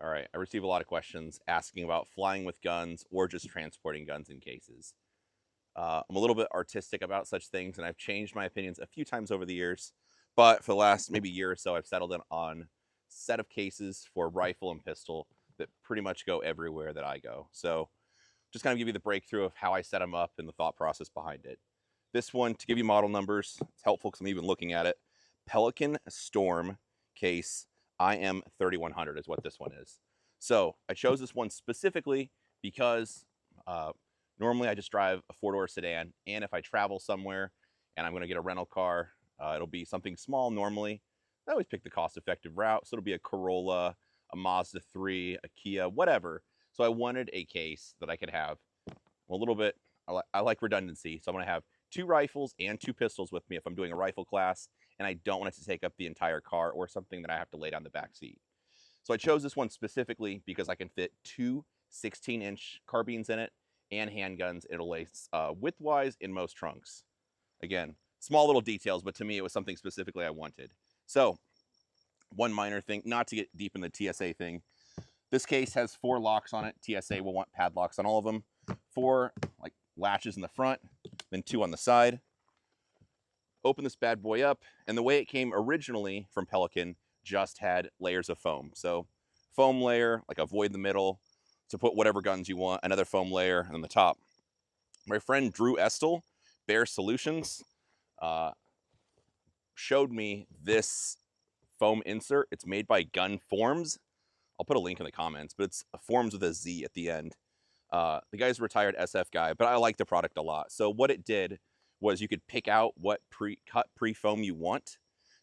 All right, I receive a lot of questions asking about flying with guns or just transporting guns in cases. I'm a little bit artistic about such things, and I've changed my opinions a few times over the years. But for the last maybe year or so, I've settled in on a set of cases for rifle and pistol that pretty much go everywhere that I go. So just kind of give you the breakthrough of how I set them up and the thought process behind it. This one, to give you model numbers, it's helpful because I'm even looking at it. Pelican Storm case IM 3100 is what this one is. So I chose this one specifically because normally I just drive a four-door sedan, and if I travel somewhere and I'm going to get a rental car, it'll be something small normally. I always pick the cost-effective route, so it'll be a Corolla, a Mazda 3, a Kia, whatever. So I wanted a case that I could have a little bit, I like redundancy, so I'm going to have 2 rifles and 2 pistols with me if I'm doing a rifle class, and I don't want it to take up the entire car or something that I have to lay down the back seat. So I chose this one specifically because I can fit 2 16-inch carbines in it and handguns. It'll lay width-wise in most trunks. Again, small little details, but to me it was something specifically I wanted. So one minor thing, not to get deep in the TSA thing, this case has 4 locks on it. TSA will want padlocks on all of them. 4 like latches in the front, then 2 on the side. Open this bad boy up, and the way it came originally from Pelican just had layers of foam. So foam layer, like a void in the middle to put whatever guns you want, another foam layer, and then the top. My friend Drew Estel, Bear Solutions, showed me this foam insert. It's made by Gun Forms. I'll put a link in the comments, but it's Forms with a Z at the end. The guy's a retired SF guy, but I like the product a lot. So what it did was you could pick out what pre-cut pre-foam you want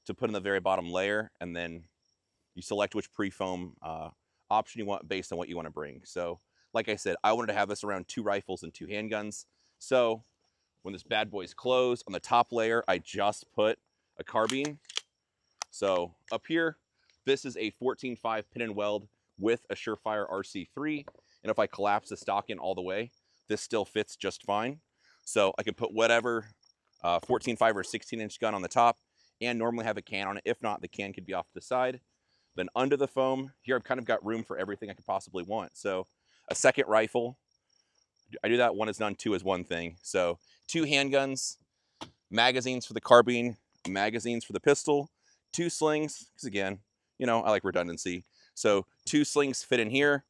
to put in the very bottom layer, and then you select which pre-foam option you want based on what you want to bring. So like I said, I wanted to have this around 2 rifles and 2 handguns. So when this bad boy's closed, on the top layer, I just put a carbine. So up here, this is a 14.5 pin and weld with a Surefire RC3. And if I collapse the stock in all the way, this still fits just fine. So I can put whatever 14.5 or 16-inch gun on the top and normally have a can on it. If not, the can could be off to the side. Then under the foam, here I've kind of got room for everything I could possibly want. So a second rifle, I do that, 1 is done, 2 is one thing. So 2 handguns, magazines for the carbine, magazines for the pistol, 2 slings, because again, you know, I like redundancy. So 2 slings fit in here.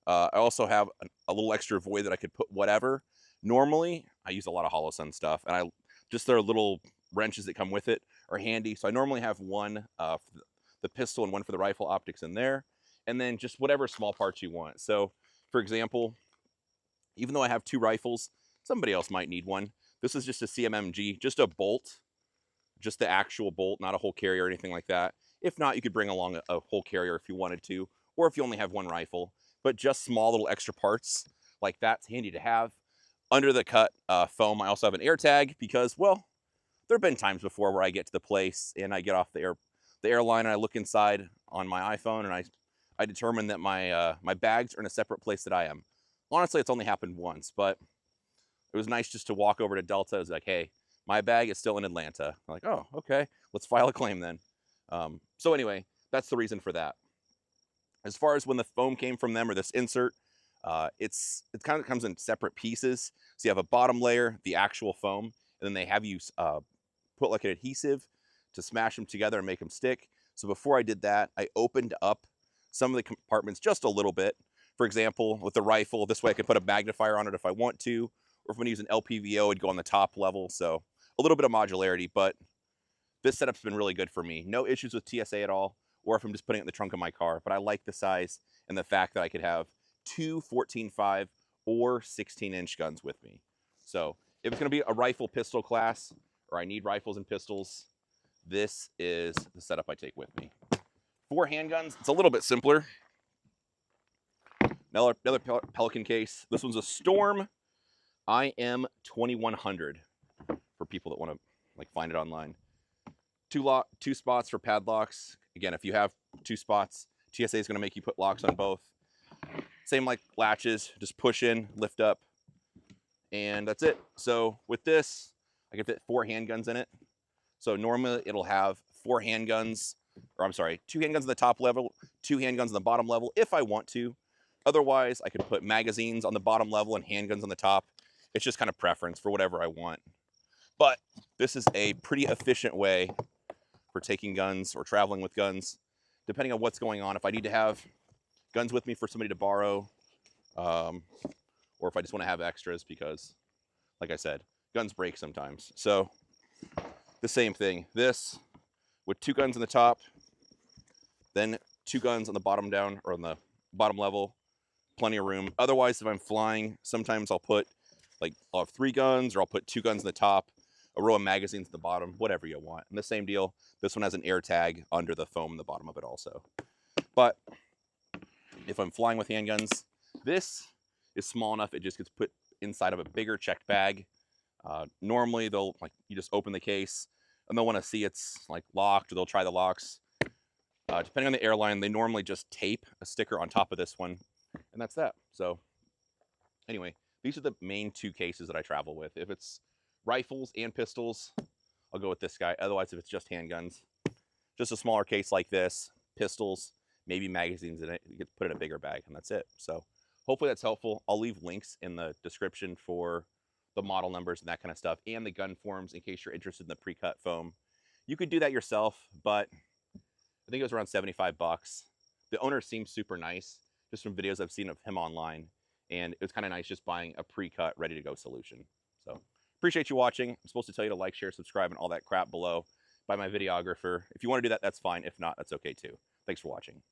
I also have a little extra void that I could put whatever. Normally, I use a lot of Holosun stuff, and just their little wrenches that come with it are handy. So I normally have one for the pistol and one for the rifle optics in there, and then just whatever small parts you want. So, for example, even though I have 2 rifles, somebody else might need one. This is just a CMMG, just a bolt, just the actual bolt, not a whole carrier or anything like that. If not, you could bring along a whole carrier if you wanted to, or if you only have 1 rifle. But just small little extra parts like that's handy to have. Under the cut foam, I also have an air tag because, well, there have been times before where I get to the place and I get off the airline and I look inside on my iPhone and I determine that my bags are in a separate place that I am. Honestly, it's only happened once, but it was nice just to walk over to Delta. It was like, hey, my bag is still in Atlanta. I'm like, oh, okay, let's file a claim then. So anyway, that's the reason for that. As far as when the foam came from them or this insert, it kind of comes in separate pieces. So you have a bottom layer, the actual foam, and then they have you put like an adhesive to smash them together and make them stick. So before I did that, I opened up some of the compartments just a little bit. For example, with the rifle, this way I could put a magnifier on it if I want to, or if I'm going to use an LPVO, it'd go on the top level. So a little bit of modularity, but this setup's been really good for me. No issues with TSA at all, or if I'm just putting it in the trunk of my car. But I like the size and the fact that I could have 2 14.5 or 16-inch guns with me. So if it's going to be a rifle pistol class, or I need rifles and pistols, this is the setup I take with me. For handguns, it's a little bit simpler. Another Pelican case. This one's a Storm IM 2100 for people that want to like find it online. 2 spots for padlocks. Again, if you have 2 spots, TSA is going to make you put locks on both. Same like latches, just push in, lift up, and that's it. So with this, I can fit 4 handguns in it. So normally it'll have 4 handguns or I'm sorry, 2 handguns on the top level, 2 handguns on the bottom level if I want to. Otherwise, I could put magazines on the bottom level and handguns on the top. It's just kind of preference for whatever I want. But this is a pretty efficient way for taking guns or traveling with guns, depending on what's going on. If I need to have guns with me for somebody to borrow, or if I just want to have extras because, like I said, guns break sometimes. So the same thing. This with 2 guns on the top, then 2 guns on the bottom down or on the bottom level, plenty of room. Otherwise, if I'm flying, sometimes I'll have 3 guns, or I'll put 2 guns on the top, a row of magazines at the bottom, whatever you want. And the same deal, this one has an air tag under the foam in the bottom of it also. But if I'm flying with handguns, this is small enough it just gets put inside of a bigger checked bag. Normally you just open the case and they'll want to see it's locked, or they'll try the locks. Depending on the airline, they normally just tape a sticker on top of this one, and that's that. So anyway, these are the main 2 cases that I travel with. If it's rifles and pistols, I'll go with this guy. Otherwise, if it's just handguns, just a smaller case like this, pistols, maybe magazines in it, you could put it in a bigger bag, and that's it. So hopefully that's helpful. I'll leave links in the description for the model numbers and that kind of stuff, and the gun forms in case you're interested in the pre-cut foam. You could do that yourself, but I think it was around 75 bucks. The owner seems super nice, just from videos I've seen of him online, and it was kind of nice just buying a pre-cut, ready-to-go solution. So appreciate you watching. I'm supposed to tell you to like, share, subscribe, and all that crap below by my videographer. If you want to do that, that's fine. If not, that's okay too. Thanks for watching.